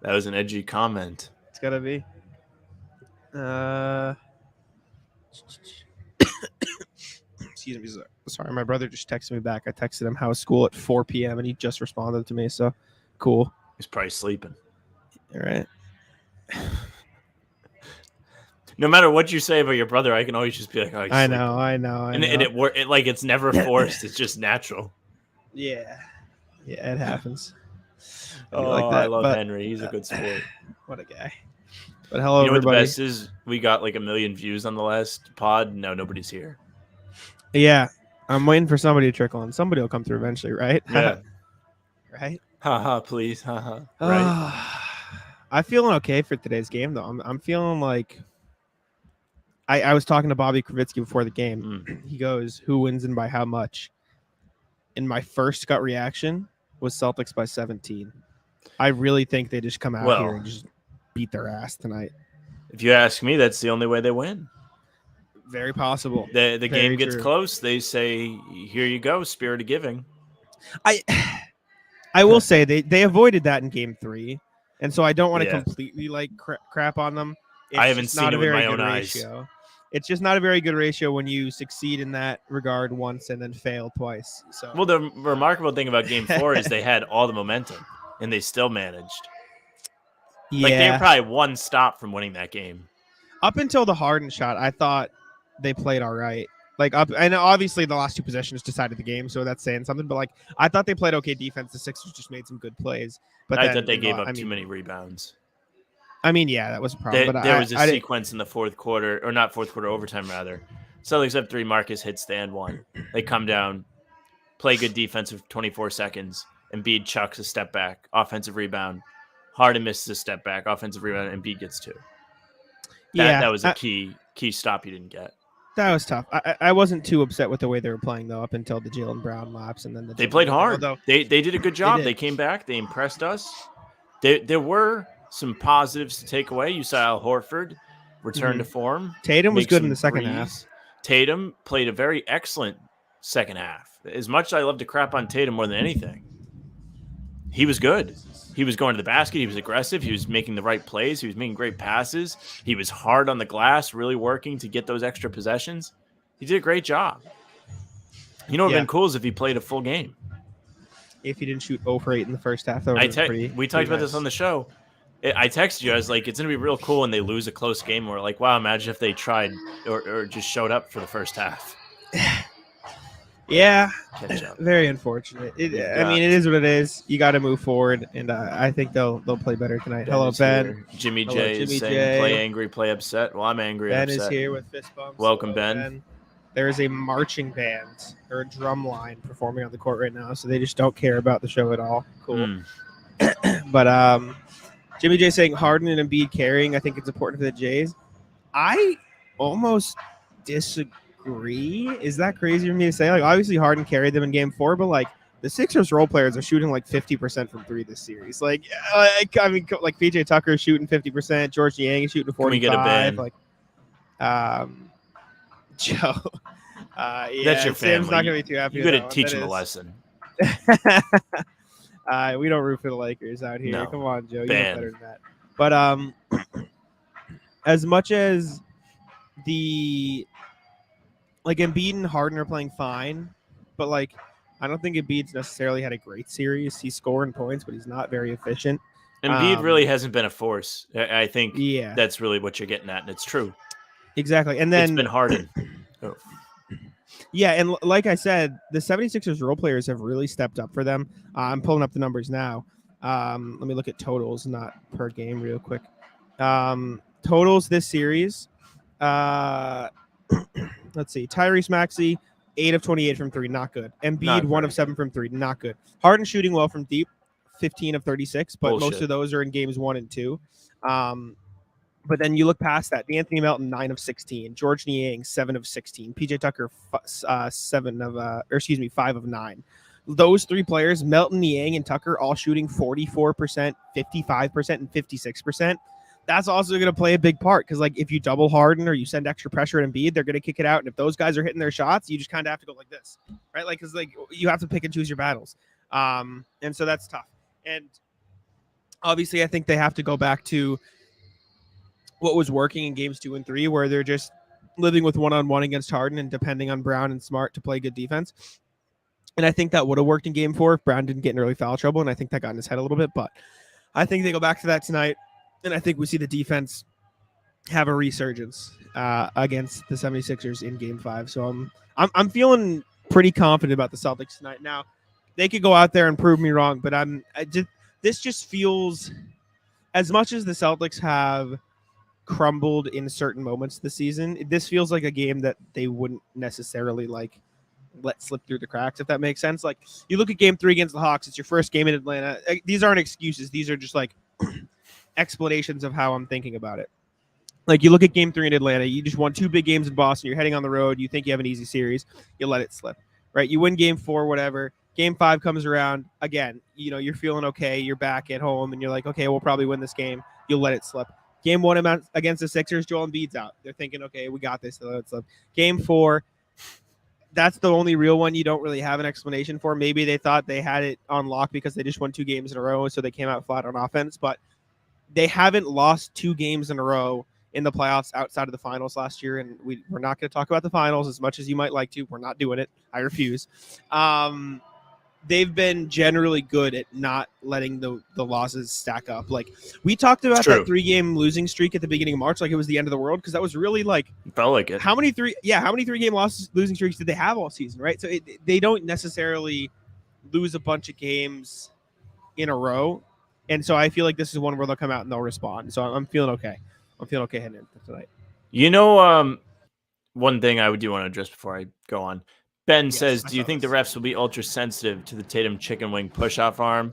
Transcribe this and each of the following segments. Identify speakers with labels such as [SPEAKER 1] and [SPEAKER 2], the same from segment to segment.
[SPEAKER 1] That was an edgy comment.
[SPEAKER 2] It's gotta be. Excuse me. Sorry, my brother just texted me back. I texted him how's school at 4 p.m. and he just responded to me. So cool.
[SPEAKER 1] He's probably sleeping.
[SPEAKER 2] All right.
[SPEAKER 1] No matter what you say about your brother, I can always just be like, "Oh, he's
[SPEAKER 2] I
[SPEAKER 1] sleeping."
[SPEAKER 2] know.
[SPEAKER 1] And it like it's never forced. It's just natural.
[SPEAKER 2] Yeah, it happens.
[SPEAKER 1] Oh,
[SPEAKER 2] like
[SPEAKER 1] I
[SPEAKER 2] that,
[SPEAKER 1] love
[SPEAKER 2] but
[SPEAKER 1] Henry. He's a good sport.
[SPEAKER 2] what a guy. But hello,
[SPEAKER 1] You know what the
[SPEAKER 2] everybody.
[SPEAKER 1] best is? We got like 1 million views on the last pod. No, nobody's here.
[SPEAKER 2] Yeah, I'm waiting for somebody to trickle in. Somebody will come through eventually, right?
[SPEAKER 1] Yeah.
[SPEAKER 2] Right?
[SPEAKER 1] Haha, please. Haha. Right?
[SPEAKER 2] I'm feeling okay for today's game, though. I'm feeling like I was talking to Bobby Kravitsky before the game. He goes, "Who wins and by how much?" And my first gut reaction was Celtics by 17. I really think they just come out here and just beat their ass tonight.
[SPEAKER 1] If you ask me, that's the only way they win.
[SPEAKER 2] Very possible.
[SPEAKER 1] The
[SPEAKER 2] Very
[SPEAKER 1] game gets
[SPEAKER 2] true.
[SPEAKER 1] close. They say, "Here you go, spirit of giving."
[SPEAKER 2] I will say they avoided that in Game 3, and so I don't want to
[SPEAKER 1] Yeah.
[SPEAKER 2] completely like crap on them. It's
[SPEAKER 1] I haven't
[SPEAKER 2] just
[SPEAKER 1] seen
[SPEAKER 2] not
[SPEAKER 1] it
[SPEAKER 2] a
[SPEAKER 1] with
[SPEAKER 2] very
[SPEAKER 1] my
[SPEAKER 2] good
[SPEAKER 1] own
[SPEAKER 2] ratio. It's just not a very good ratio when you succeed in that regard once and then fail twice. So
[SPEAKER 1] Well, the remarkable thing about Game 4 is they had all the momentum, and they still managed. Like, they were
[SPEAKER 2] yeah,
[SPEAKER 1] probably one stop from winning that game.
[SPEAKER 2] up until the Harden shot, I thought they played all right. Like up, and obviously the last two possessions decided the game, so that's saying something. But like, I thought they played okay defense. The Sixers just made some good plays, but
[SPEAKER 1] I
[SPEAKER 2] then
[SPEAKER 1] thought they gave up too many rebounds.
[SPEAKER 2] I mean, yeah, that was a problem. But
[SPEAKER 1] There was a
[SPEAKER 2] I
[SPEAKER 1] sequence in the fourth quarter, or not fourth quarter, overtime rather. Celtics have 3, Marcus hits the and 1. They come down, play good defense for 24 seconds. Embiid chucks a step back, offensive rebound. Harden misses a step back, offensive rebound, and Embiid gets 2. That was a key stop you didn't get.
[SPEAKER 2] That was tough. I wasn't too upset with the way they were playing though, up until the Jaylen Brown lapse, and then
[SPEAKER 1] they played hard.
[SPEAKER 2] Although,
[SPEAKER 1] they did a good job. They came back. They impressed us. There were some positives to take away. You saw Al Horford return to form.
[SPEAKER 2] Tatum was good in the second half.
[SPEAKER 1] Tatum played a very excellent second half. As much as I love to crap on Tatum more than anything, he was good. He was going to the basket. He was aggressive. He was making the right plays. He was making great passes. He was hard on the glass, really working to get those extra possessions. He did a great job. You know what would have been cool is if he played a full game.
[SPEAKER 2] If he didn't shoot 0 for 8 in the first half, that would have been
[SPEAKER 1] we talked about this on the show. I texted you. I was like, it's going to be real cool when they lose a close game. We're like, wow, imagine if they tried or just showed up for the first half.
[SPEAKER 2] Yeah,
[SPEAKER 1] catch up.
[SPEAKER 2] Very unfortunate. I mean, it is what it is. You got to move forward, and I think they'll play better tonight. Hello, Ben.
[SPEAKER 1] Here. Jimmy J is saying, play angry, play upset. Well, I'm angry
[SPEAKER 2] Ben
[SPEAKER 1] and upset.
[SPEAKER 2] is here with fist bumps.
[SPEAKER 1] Welcome, Ben.
[SPEAKER 2] There is a marching band or a drum line performing on the court right now, so they just don't care about the show at all. Cool. But Jimmy J saying Harden and Embiid carrying, I think it's important for the Jays. I almost disagree. Is that crazy for me to say? Like, obviously Harden carried them in Game 4, but like the Sixers role players are shooting like 50% from 3 this series. Like I mean, like PJ Tucker is shooting 50%, George Niang is shooting 45. Can we get a ban? Like, Joe.
[SPEAKER 1] That's your family.
[SPEAKER 2] Sam's not gonna be too happy.
[SPEAKER 1] You got to teach him a lesson.
[SPEAKER 2] We don't root for the Lakers out here.
[SPEAKER 1] No.
[SPEAKER 2] Come on, Joe. You know better than that. But as much as the Embiid and Harden are playing fine, but like I don't think Embiid's necessarily had a great series. He's scoring points, but he's not very efficient.
[SPEAKER 1] Embiid really hasn't been a force. I think that's really what you're getting at, and it's true.
[SPEAKER 2] Exactly. And then
[SPEAKER 1] it's been Harden.
[SPEAKER 2] Yeah, and like I said, the 76ers role players have really stepped up for them. I'm pulling up the numbers now. Let me look at totals, not per game, real quick. Totals this series. Let's see. Tyrese Maxey, 8 of 28 from 3, not good. Embiid, 1 of 7 from 3, not good. Harden shooting well from deep, 15 of 36, but most of those are in games 1 and 2. But then you look past that. D'Anthony Melton, 9 of 16. George Niang, 7 of 16. PJ Tucker, 5 of 9. Those 3 players, Melton, Niang, and Tucker, all shooting 44%, 55%, and 56%. That's also going to play a big part because, like, if you double Harden or you send extra pressure at Embiid, they're going to kick it out. And if those guys are hitting their shots, you just kind of have to go like this, right? Like, because like you have to pick and choose your battles, and so that's tough. And Obviously, I think they have to go back to what was working in games 2 and 3, where they're just living with one-on-one against Harden and depending on Brown and Smart to play good defense. And I think that would have worked in game 4 if Brown didn't get in early foul trouble, and I think that got in his head a little bit. But I think they go back to that tonight, and I think we see the defense have a resurgence against the 76ers in game 5. So I'm feeling pretty confident about the Celtics tonight. Now, they could go out there and prove me wrong, but this just feels, as much as the Celtics have crumbled in certain moments this season, this feels like a game that they wouldn't necessarily let slip through the cracks, if that makes sense. Like, you look at game 3 against the Hawks, it's your first game in Atlanta. These aren't excuses. These are just like explanations of how I'm thinking about it. Like, you look at game 3 in Atlanta, you just won 2 big games in Boston. You're heading on the road. You think you have an easy series. You let it slip, right? You win game 4, whatever. Game 5 comes around. Again, you're feeling okay. You're back at home, and you're like, okay, we'll probably win this game. You'll let it slip. Game 1 against the Sixers, Joel Embiid's out. They're thinking, okay, we got this. They'll let it slip. Game 4, that's the only real one you don't really have an explanation for. Maybe they thought they had it on lock because they just won 2 games in a row, so they came out flat on offense. But they haven't lost 2 games in a row in the playoffs outside of the finals last year, and we're not going to talk about the finals as much as you might like to. We're not doing it. I refuse. They've been generally good at not letting the losses stack up. Like, we talked about that 3-game losing streak at the beginning of March like it was the end of the world, because that was really like,
[SPEAKER 1] felt like it.
[SPEAKER 2] How many 3-game losing streaks did they have all season, right? So they don't necessarily lose a bunch of games in a row, and so I feel like this is one where they'll come out and they'll respond. So I'm feeling okay. I'm feeling okay heading into tonight.
[SPEAKER 1] One thing I do want to address before I go on. Ben says, do you think the refs will be ultra sensitive to the Tatum chicken wing push-off arm?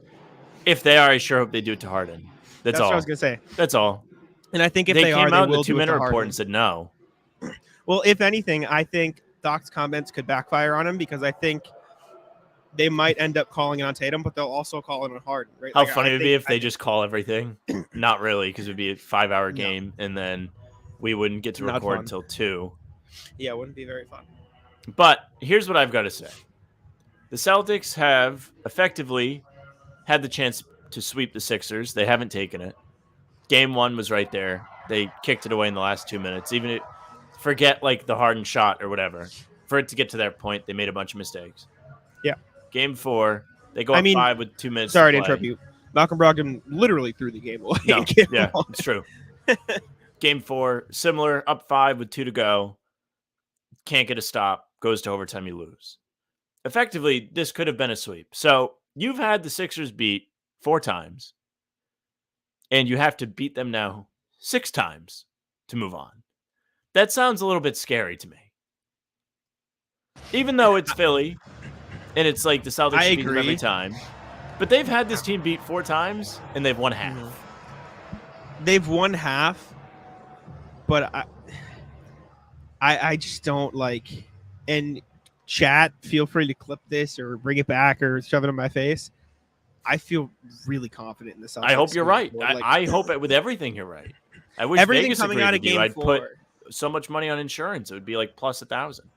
[SPEAKER 1] If they are, I sure hope they do it to Harden. That's all.
[SPEAKER 2] What I was going to say.
[SPEAKER 1] That's all.
[SPEAKER 2] And I think if
[SPEAKER 1] they
[SPEAKER 2] are,
[SPEAKER 1] came out
[SPEAKER 2] in
[SPEAKER 1] the 2-minute report and said no.
[SPEAKER 2] Well, if anything, I think Doc's comments could backfire on him, because I think they might end up calling it on Tatum, but they'll also call it on Harden. Right?
[SPEAKER 1] How funny it would be if they just call everything? Not really, because it would be a 5-hour game, and then we wouldn't get to record until 2.
[SPEAKER 2] Yeah, it wouldn't be very fun.
[SPEAKER 1] But here's what I've got to say. The Celtics have effectively had the chance to sweep the Sixers. They haven't taken it. Game 1 was right there. They kicked it away in the last 2 minutes. Forget like the Harden shot or whatever. For it to get to that point, they made a bunch of mistakes.
[SPEAKER 2] Yeah.
[SPEAKER 1] Game 4, they go up 5 with 2 minutes.
[SPEAKER 2] Sorry to interrupt you. Malcolm Brogdon literally threw the game away.
[SPEAKER 1] No, yeah, it's true. Game 4, similar, up 5 with 2 to go. Can't get a stop. Goes to overtime, you lose. Effectively, this could have been a sweep. So you've had the Sixers beat 4 times, and you have to beat them now 6 times to move on. That sounds a little bit scary to me. Even though it's Philly, and it's like the Celtics should beat them every time. But they've had this team beat 4 times, and they've won half.
[SPEAKER 2] They've won half, but I just don't like... And chat, feel free to clip this or bring it back or shove it in my face. I feel really confident in the Celtics.
[SPEAKER 1] I hope you're right. I hope with everything you're right. I wish
[SPEAKER 2] everything
[SPEAKER 1] Vegas
[SPEAKER 2] coming out of game 4.
[SPEAKER 1] I'd put so much money on insurance. It would be like plus 1,000.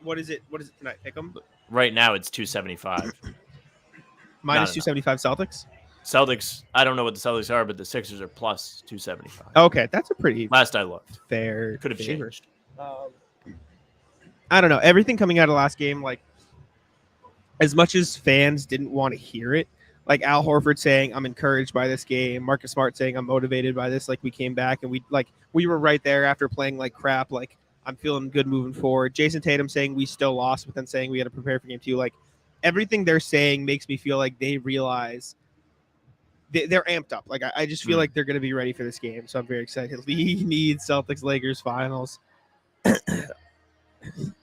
[SPEAKER 2] What is it tonight? Pick 'em?
[SPEAKER 1] Right now it's 275.
[SPEAKER 2] Minus 275 Celtics?
[SPEAKER 1] Celtics, I don't know what the Celtics are, but the Sixers are plus 275.
[SPEAKER 2] Okay, that's a pretty...
[SPEAKER 1] Last I looked.
[SPEAKER 2] Fair.
[SPEAKER 1] Could have changed.
[SPEAKER 2] I don't know. Everything coming out of last game, like, as much as fans didn't want to hear it, like Al Horford saying, I'm encouraged by this game, Marcus Smart saying, I'm motivated by this, like, we came back and we were right there after playing like crap, like, I'm feeling good moving forward. Jason Tatum saying we still lost, but then saying we had to prepare for game 2. Like, everything they're saying makes me feel like they realize they're amped up. Like, I just feel like they're going to be ready for this game, so I'm very excited. We need Celtics-Lakers finals.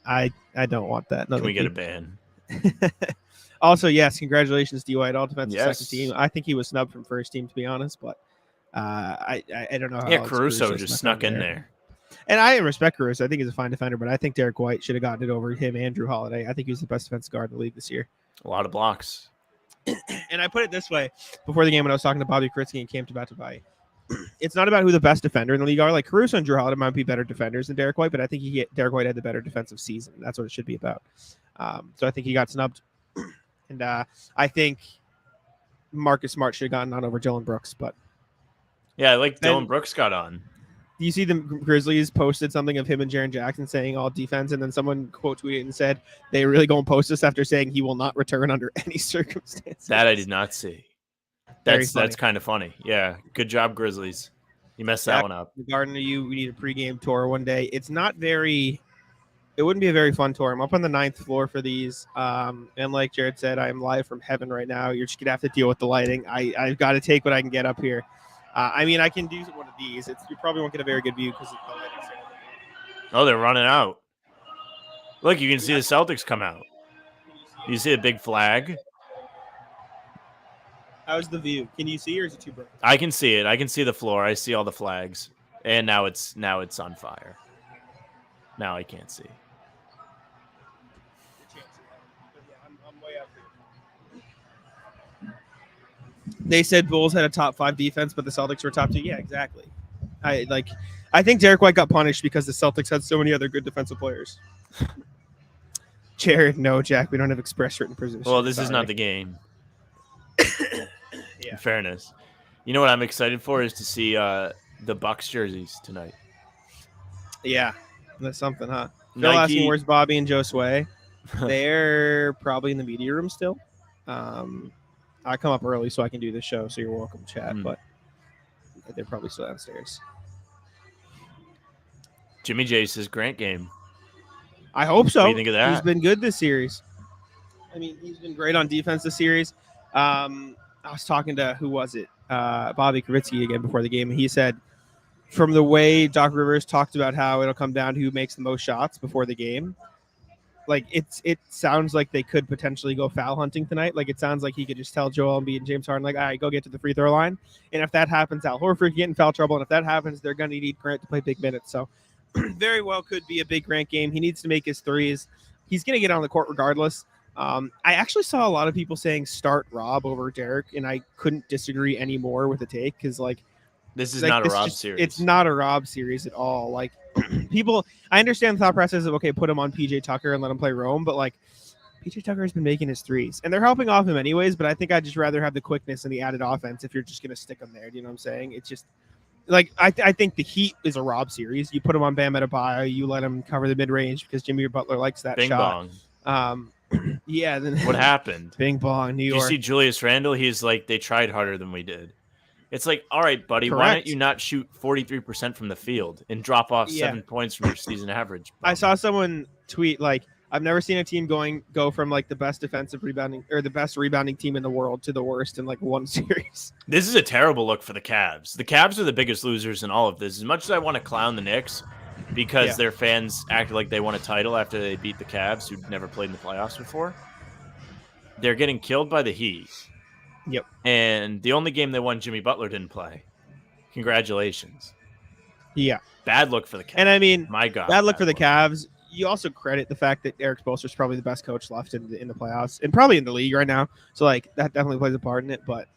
[SPEAKER 2] I don't want that.
[SPEAKER 1] Can we get a ban?
[SPEAKER 2] Also, yes, congratulations, D-White, all defensive second team. I think he was snubbed from first team, to be honest, but I don't know how.
[SPEAKER 1] Yeah, Caruso just snuck in there.
[SPEAKER 2] And I respect Caruso. I think he's a fine defender, but I think Derrick White should have gotten it over him and Drew Holiday. I think he was the best defensive guard in the league this year.
[SPEAKER 1] A lot of blocks.
[SPEAKER 2] And I put it this way before the game when I was talking to Bobby Kritsky and Cam Tabatabai. It's not about who the best defender in the league are. Like, Caruso and Drew Holiday might be better defenders than Derrick White, but I think Derrick White had the better defensive season. That's what it should be about. So I think he got snubbed. And I think Marcus Smart should have gotten on over Dylan Brooks, but
[SPEAKER 1] Yeah, I like
[SPEAKER 2] Ben,
[SPEAKER 1] Dylan Brooks got on.
[SPEAKER 2] do you see the Grizzlies posted something of him and Jaren Jackson saying all defense, and then someone quote tweeted and said they really going to post this after saying he will not return under any circumstances.
[SPEAKER 1] That I did not see.
[SPEAKER 2] Very
[SPEAKER 1] That's
[SPEAKER 2] funny.
[SPEAKER 1] kind of funny. Yeah, good job, Grizzlies. You messed that one up.
[SPEAKER 2] Regarding to you, we need a pregame tour one day. It's not very. It wouldn't be a very fun tour. I'm up on the 9th floor for these, and like Jared said, I'm live from heaven right now. You're just gonna have to deal with the lighting. I've got to take what I can get up here. I mean, I can do one of these. You probably won't get a very good view because the lighting's there.
[SPEAKER 1] Oh, they're running out. Look, you can see the Celtics come out. You see a big flag.
[SPEAKER 2] How's the view? Can you see, or is it too bright?
[SPEAKER 1] I can see it. I can see the floor. I see all the flags, and now it's on fire. Now I can't see.
[SPEAKER 2] They said Bulls had a top 5 defense, but the Celtics were top 2. Yeah, exactly. I think Derrick White got punished because the Celtics had so many other good defensive players. Jared, no, Jack, we don't have express written position.
[SPEAKER 1] Well, this is not the game.
[SPEAKER 2] Yeah.
[SPEAKER 1] In fairness. You know what I'm excited for is to see the Bucks jerseys tonight.
[SPEAKER 2] Yeah, that's something, huh? Phil asking where's Bobby and Joe Sway. They're probably in the media room still. I come up early so I can do this show, so you're welcome to chat, but they're probably still downstairs.
[SPEAKER 1] Jimmy J says Grant game.
[SPEAKER 2] I hope so.
[SPEAKER 1] What do you think of that?
[SPEAKER 2] He's been good this series. I mean, he's been great on defense this series. I was talking to, who was it? Bobby Kravitsky again before the game. And he said, from the way Doc Rivers talked about how it'll come down to who makes the most shots before the game, like it sounds like they could potentially go foul hunting tonight. Like it sounds like he could just tell Joel Embiid and James Harden, like, all right, go get to the free throw line. And if that happens, Al Horford can get in foul trouble. And if that happens, they're going to need Grant to play big minutes. So very well could be a big Grant game. He needs to make his threes. He's going to get on the court regardless. I actually saw a lot of people saying start Rob over Derrick, and I couldn't disagree anymore with the take because, like,
[SPEAKER 1] this is not a Rob series.
[SPEAKER 2] It's not a Rob series at all. Like, people, I understand the thought process of, okay, put him on PJ Tucker and let him play Rome, but, like, PJ Tucker has been making his threes, and they're helping off him anyways, but I think I'd just rather have the quickness and the added offense if you're just going to stick him there. Do you know what I'm saying? It's just, like, I think the Heat is a Rob series. You put him on Bam Adebayo, you let him cover the mid-range because Jimmy Butler likes that
[SPEAKER 1] Bing
[SPEAKER 2] shot.
[SPEAKER 1] Bong.
[SPEAKER 2] Yeah. Then
[SPEAKER 1] what happened?
[SPEAKER 2] Bing bong, New York.
[SPEAKER 1] Did you see Julius Randle? He's like, they tried harder than we did. It's like, all right, buddy,
[SPEAKER 2] Correct.
[SPEAKER 1] Why don't you not shoot 43% from the field and drop off 7 points from your season average?
[SPEAKER 2] I saw someone tweet, like, I've never seen a team go from like the best defensive rebounding or the best rebounding team in the world to the worst in like one series.
[SPEAKER 1] This is a terrible look for the Cavs. The Cavs are the biggest losers in all of this. As much as I want to clown the Knicks because their fans acted like they won a title after they beat the Cavs, who'd never played in the playoffs before, they're getting killed by the Heat.
[SPEAKER 2] Yep.
[SPEAKER 1] And the only game they won, Jimmy Butler didn't play. Congratulations.
[SPEAKER 2] Yeah.
[SPEAKER 1] Bad look for the Cavs.
[SPEAKER 2] And I mean,
[SPEAKER 1] my God,
[SPEAKER 2] bad look for the Cavs. You also credit the fact that Eric Spoelstra is probably the best coach left in the playoffs and probably in the league right now. So, like, that definitely plays a part in it. But,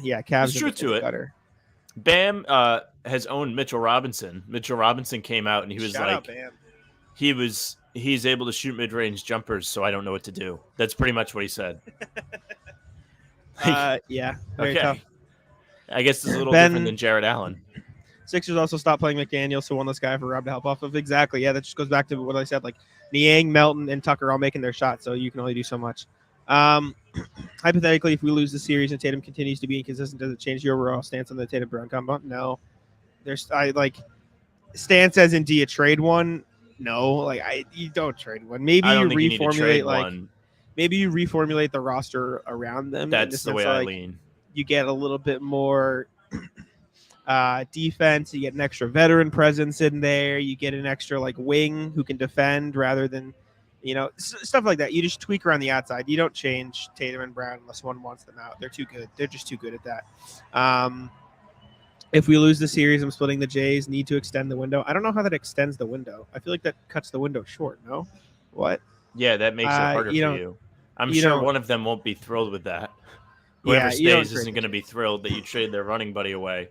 [SPEAKER 2] yeah, Cavs
[SPEAKER 1] are true to it.
[SPEAKER 2] Better.
[SPEAKER 1] Bam has owned Mitchell Robinson. Mitchell Robinson came out and he was
[SPEAKER 2] Shout
[SPEAKER 1] like,
[SPEAKER 2] out, Bam.
[SPEAKER 1] he's able to shoot mid-range jumpers, so I don't know what to do. That's pretty much what he said.
[SPEAKER 2] Yeah, very
[SPEAKER 1] okay.
[SPEAKER 2] tough.
[SPEAKER 1] I guess it's a little different than Jared Allen.
[SPEAKER 2] Sixers also stopped playing McDaniel, so one less guy for Rob to help off of. Exactly. Yeah, that just goes back to what I said. Like, Niang, Melton, and Tucker all making their shots, so you can only do so much. Hypothetically, if we lose the series and Tatum continues to be inconsistent, does it change your overall stance on the Tatum Brown combo? No. Stance as in, do you trade one? No. Like, you don't trade one. Maybe you reformulate maybe you reformulate the roster around them.
[SPEAKER 1] That's the way I lean.
[SPEAKER 2] You get a little bit more defense. You get an extra veteran presence in there. You get an extra like wing who can defend rather than, stuff like that. You just tweak around the outside. You don't change Tatum and Brown unless one wants them out. They're too good. They're just too good at that. If we lose the series, I'm splitting the Jays. Need to extend the window. I don't know how that extends the window. I feel like that cuts the window short. No? What?
[SPEAKER 1] Yeah, that makes it harder for you. I'm sure one of them won't be thrilled with that. Whoever stays isn't going to be thrilled that you trade their running buddy away.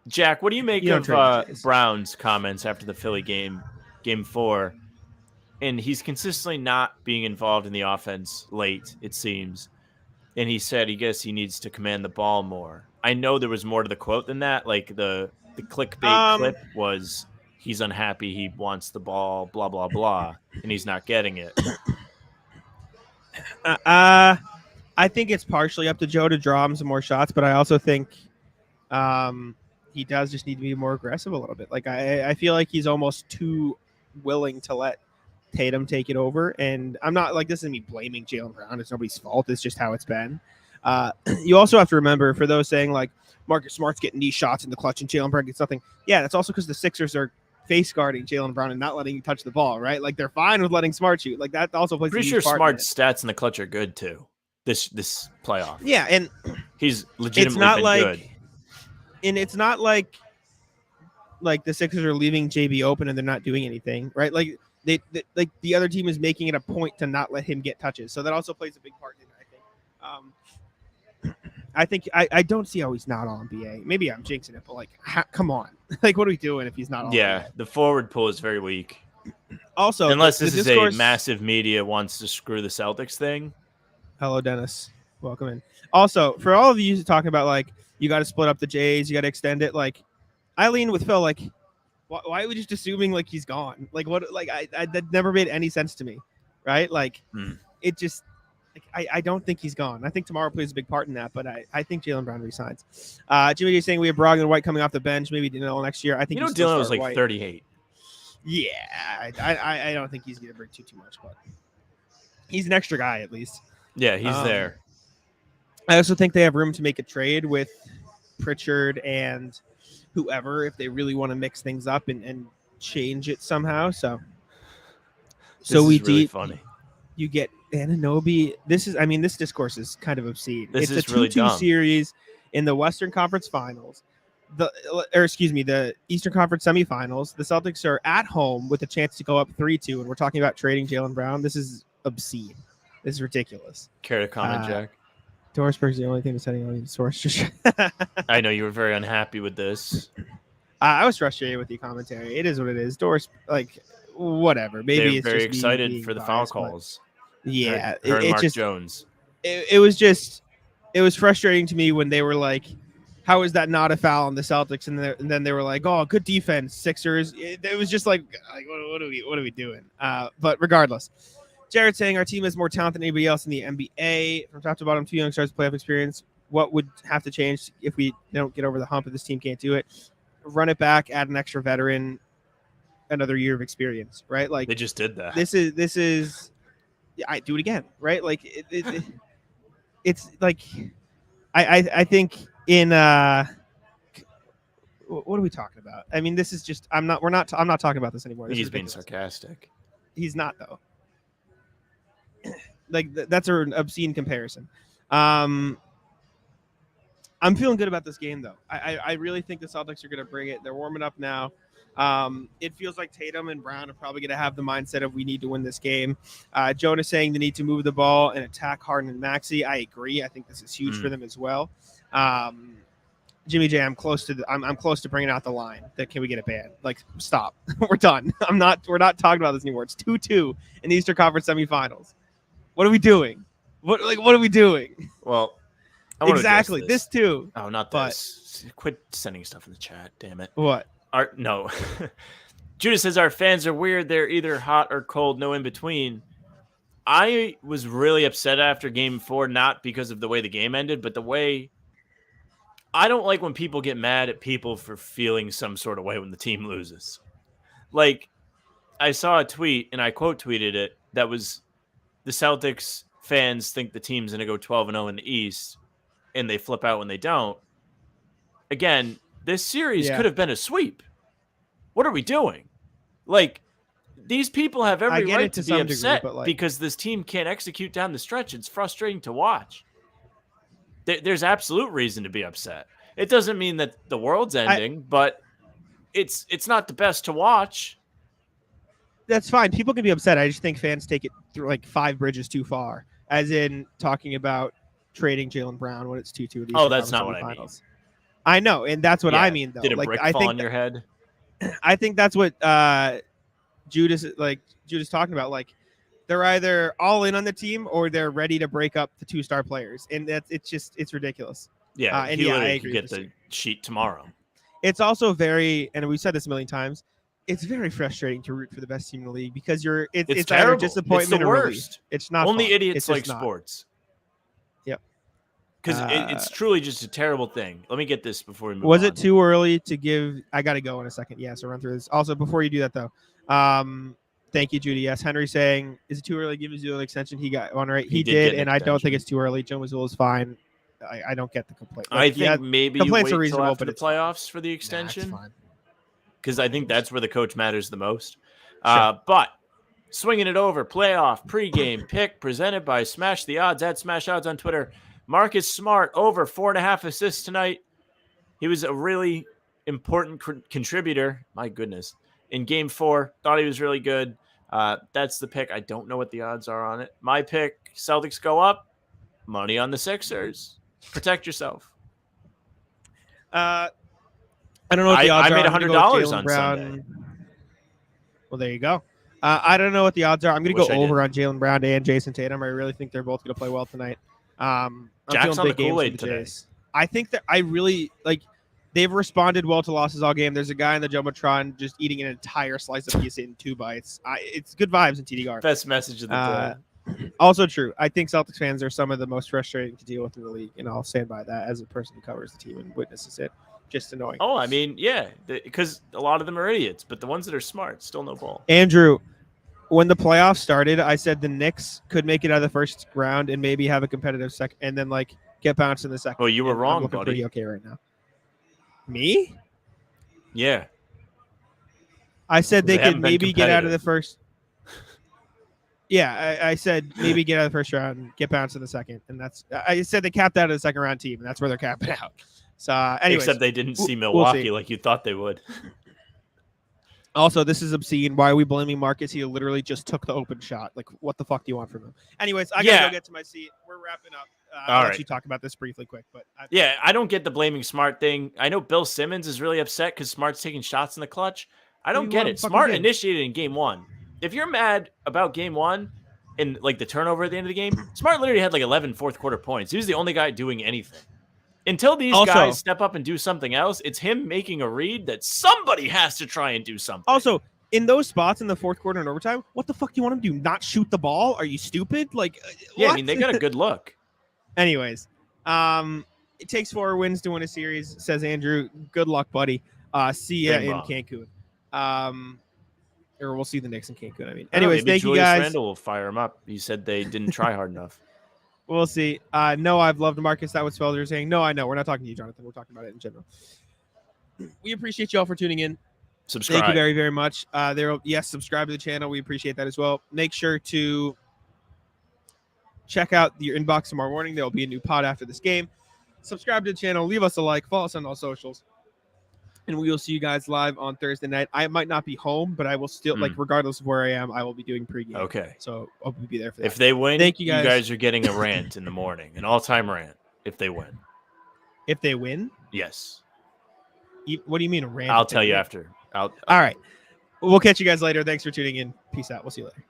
[SPEAKER 1] Jack, what do you make of Brown's comments after the Philly game 4? And he's consistently not being involved in the offense late, it seems. and he said he guess he needs to command the ball more. I know there was more to the quote than that. Like the clickbait clip was he's unhappy, he wants the ball, blah blah blah, and he's not getting it.
[SPEAKER 2] I think it's partially up to Joe to draw him some more shots, but I also think he does just need to be more aggressive a little bit. Like I feel like he's almost too willing to let Tatum take it over. And I'm not like, this isn't me blaming Jaylen Brown. It's nobody's fault. It's just how it's been. You also have to remember, for those saying like Marcus Smart's getting these shots in the clutch and Jaylen Brown gets nothing. Yeah, that's also because the Sixers are face guarding Jaylen Brown and not letting him touch the ball, right? Like they're fine with letting Smart shoot. Like that also plays.
[SPEAKER 1] Pretty sure Smart's stats in the clutch are good too. This playoff.
[SPEAKER 2] Yeah, and
[SPEAKER 1] he's legitimately been good.
[SPEAKER 2] And it's not like the Sixers are leaving JB open and they're not doing anything, right? Like they like the other team is making it a point to not let him get touches. So that also plays a big part in it, I think. I don't see how he's not all NBA. Maybe I'm jinxing it, but like, come on. Like, what are we doing if he's not all NBA?
[SPEAKER 1] The forward pull is very weak.
[SPEAKER 2] Also,
[SPEAKER 1] unless this is a massive media wants to screw the Celtics thing.
[SPEAKER 2] Hello, Dennis. Welcome in. Also, for all of you talking about like, you got to split up the Jays, you got to extend it. Like, I lean with Phil. Like, why are we just assuming like he's gone? Like, what? Like, that never made any sense to me, right? Like, it just. Like, I don't think he's gone. I think tomorrow plays a big part in that, but I think Jaylen Brown resigns. Jimmy J saying we have Brogdon and White coming off the bench. Maybe Dillon next year. I think
[SPEAKER 1] Dillon was like
[SPEAKER 2] White.
[SPEAKER 1] 38.
[SPEAKER 2] Yeah, I don't think he's going to bring too much, but he's an extra guy at least.
[SPEAKER 1] Yeah, he's there.
[SPEAKER 2] I also think they have room to make a trade with Pritchard and whoever if they really want to mix things up and change it somehow. So
[SPEAKER 1] we really funny.
[SPEAKER 2] You get Anunoby. This discourse is kind of obscene.
[SPEAKER 1] It's
[SPEAKER 2] a 2-2
[SPEAKER 1] really dumb.
[SPEAKER 2] series in the Western Conference Finals. The Eastern Conference semifinals. The Celtics are at home with a chance to go up 3-2, and we're talking about trading Jaylen Brown. This is obscene. This is ridiculous.
[SPEAKER 1] Care to comment, Jack?
[SPEAKER 2] Dorisberg's the only thing that's heading on the source.
[SPEAKER 1] I know you were very unhappy with this.
[SPEAKER 2] I was frustrated with the commentary. It is what it is. Doris, like, whatever. Maybe
[SPEAKER 1] they're
[SPEAKER 2] it's
[SPEAKER 1] very
[SPEAKER 2] just
[SPEAKER 1] excited for the foul calls.
[SPEAKER 2] Yeah,
[SPEAKER 1] her
[SPEAKER 2] it
[SPEAKER 1] Mark
[SPEAKER 2] just
[SPEAKER 1] Jones.
[SPEAKER 2] It was frustrating to me when they were like, "How is that not a foul on the Celtics?" And then they were like, "Oh, good defense, Sixers." It was just like what are we doing? But regardless, Jared saying our team is more talented than anybody else in the NBA. From top to bottom, 2 young stars, playoff experience. What would have to change if we don't get over the hump if this team can't do it? Run it back, add an extra veteran, another year of experience, right? Like
[SPEAKER 1] they just did that.
[SPEAKER 2] This is. I do it again, right? Like it's like I think in what are we talking about? I mean, this is just I'm not talking about this anymore.
[SPEAKER 1] He's being sarcastic.
[SPEAKER 2] He's not though. Like that's an obscene comparison. I'm feeling good about this game though. I really think the Celtics are going to bring it. They're warming up now. It feels like Tatum and Brown are probably going to have the mindset of we need to win this game. Jonah saying they need to move the ball and attack Harden and Maxey. I agree. I think this is huge for them as well. Jimmy J, I'm close to bringing out the line. That can we get a ban? Like, stop. We're done. We're not talking about this anymore. It's 2-2 in the Eastern Conference semifinals. What are we doing? What are we doing?
[SPEAKER 1] Well,
[SPEAKER 2] exactly. This too.
[SPEAKER 1] Oh, not this. Quit sending stuff in the chat. Damn it.
[SPEAKER 2] What?
[SPEAKER 1] No. Judah says our fans are weird. They're either hot or cold, no in between. I was really upset after game 4, not because of the way the game ended, but the way I don't like when people get mad at people for feeling some sort of way when the team loses. Like, I saw a tweet, and I quote tweeted it, that was the Celtics fans think the team's going to go 12-0 in the East, and they flip out when they don't. Again, this series could have been a sweep. What are we doing? Like, these people have every right to be upset because this team can't execute down the stretch. It's frustrating to watch. There's absolute reason to be upset. It doesn't mean that the world's ending, but it's not the best to watch.
[SPEAKER 2] That's fine. People can be upset. I just think fans take it through like 5 bridges too far, as in talking about trading Jaylen Brown when it's 2-2.
[SPEAKER 1] Oh, that's not what I mean.
[SPEAKER 2] I know, and that's what I mean, though.
[SPEAKER 1] Did a brick fall on your head?
[SPEAKER 2] I think that's what Judah's talking about. Like, they're either all in on the team or they're ready to break up the 2-star players, and it's ridiculous.
[SPEAKER 1] Yeah,
[SPEAKER 2] And
[SPEAKER 1] he
[SPEAKER 2] I
[SPEAKER 1] literally
[SPEAKER 2] agree
[SPEAKER 1] could
[SPEAKER 2] with
[SPEAKER 1] get
[SPEAKER 2] you.
[SPEAKER 1] the sheet tomorrow.
[SPEAKER 2] It's also very, and we've said this a million times, it's very frustrating to root for the best team in the league because it's either
[SPEAKER 1] terrible.
[SPEAKER 2] disappointment
[SPEAKER 1] It's the
[SPEAKER 2] or relief.
[SPEAKER 1] worst.
[SPEAKER 2] It's not
[SPEAKER 1] Only
[SPEAKER 2] fun.
[SPEAKER 1] idiots
[SPEAKER 2] It's
[SPEAKER 1] like
[SPEAKER 2] just not.
[SPEAKER 1] sports.
[SPEAKER 2] Yep.
[SPEAKER 1] Because it's truly just a terrible thing. Let me get this before we move on.
[SPEAKER 2] Was it too early to give? I got to go in a second. Yeah, so run through this. Also, before you do that, though, thank you, Judy. Yes, Henry saying, is it too early to give Mazzulla an extension? He got one right. He did, and I don't think it's too early. Joe Mazzulla is fine. I don't get the complaint.
[SPEAKER 1] I think maybe you wait till after the playoffs for the extension. Because I think that's where the coach matters the most. Sure. But swinging it over, playoff pregame pick presented by Smash the Odds at Smash Odds on Twitter. Marcus Smart over 4.5 assists tonight. He was a really important contributor. My goodness. In game 4, thought he was really good. That's the pick. I don't know what the odds are on it. My pick, Celtics go up. Money on the Sixers. Protect yourself.
[SPEAKER 2] I don't know what the odds are.
[SPEAKER 1] I made $100 on
[SPEAKER 2] Brown.
[SPEAKER 1] Sunday.
[SPEAKER 2] Well, there you go. I don't know what the odds are. I'm going to go over on Jaylen Brown and Jason Tatum. I really think they're both going to play well tonight. I'm
[SPEAKER 1] Jack's on the
[SPEAKER 2] big
[SPEAKER 1] Kool-Aid
[SPEAKER 2] games for
[SPEAKER 1] today.
[SPEAKER 2] Jays. I think that I really like. They've responded well to losses all game. There's a guy in the Jumbotron just eating an entire slice of pizza in 2 bites. It's good vibes in TDR.
[SPEAKER 1] Best message of the day.
[SPEAKER 2] Also true. I think Celtics fans are some of the most frustrating to deal with in the league, and I'll stand by that as a person who covers the team and witnesses it. Just annoying.
[SPEAKER 1] Oh, I mean, yeah, because a lot of them are idiots, but the ones that are smart still no ball.
[SPEAKER 2] Andrew, when the playoffs started, I said the Knicks could make it out of the first round and maybe have a competitive second, and then get bounced in the second.
[SPEAKER 1] Well, you were wrong,
[SPEAKER 2] I'm looking
[SPEAKER 1] buddy.
[SPEAKER 2] pretty okay right now. Me?
[SPEAKER 1] Yeah.
[SPEAKER 2] I said they could maybe get out of the first. Yeah, I said maybe get out of the first round and get bounced in the second, and I said they capped out of the second round team, and that's where they're capping out. So, anyways,
[SPEAKER 1] except they didn't see Milwaukee like you thought they would.
[SPEAKER 2] Also, this is obscene. Why are we blaming Marcus? He literally just took the open shot. Like, what the fuck do you want from him? Anyways, I gotta go get to my seat. We're wrapping up. I'll let you talk about this briefly, quick. But
[SPEAKER 1] I don't get the blaming Smart thing. I know Bill Simmons is really upset because Smart's taking shots in the clutch. I don't get it. Smart initiated in game 1. If you're mad about game 1 and the turnover at the end of the game, Smart literally had 11 fourth quarter points. He was the only guy doing anything. Until these guys step up and do something else, it's him making a read that somebody has to try and do something.
[SPEAKER 2] Also, in those spots in the fourth quarter and overtime, what the fuck do you want him to do? Not shoot the ball? Are you stupid?
[SPEAKER 1] Yeah, I mean, they got a good look.
[SPEAKER 2] Anyways, it takes 4 wins to win a series, says Andrew. Good luck, buddy. See ya in Cancun. Or we'll see the Knicks in Cancun. I mean, anyways, thank you guys.
[SPEAKER 1] Randle will fire him up. He said they didn't try hard enough.
[SPEAKER 2] We'll see. No, I've loved Marcus. That was Felder saying. No, I know. We're not talking to you, Jonathan. We're talking about it in general. We appreciate you all for tuning in.
[SPEAKER 1] Subscribe.
[SPEAKER 2] Thank you very, very much. Subscribe to the channel. We appreciate that as well. Make sure to check out your inbox tomorrow morning. There will be a new pod after this game. Subscribe to the channel. Leave us a like. Follow us on all socials. And we will see you guys live on Thursday night. I might not be home, but I will still, regardless of where I am, I will be doing pregame.
[SPEAKER 1] Okay.
[SPEAKER 2] So I'll be there for that.
[SPEAKER 1] If they win,
[SPEAKER 2] thank you guys.
[SPEAKER 1] You guys are getting a rant in the morning, an all-time rant. If they win.
[SPEAKER 2] If they win?
[SPEAKER 1] Yes.
[SPEAKER 2] What do you mean a rant?
[SPEAKER 1] I'll tell you after.
[SPEAKER 2] All right. We'll catch you guys later. Thanks for tuning in. Peace out. We'll see you later.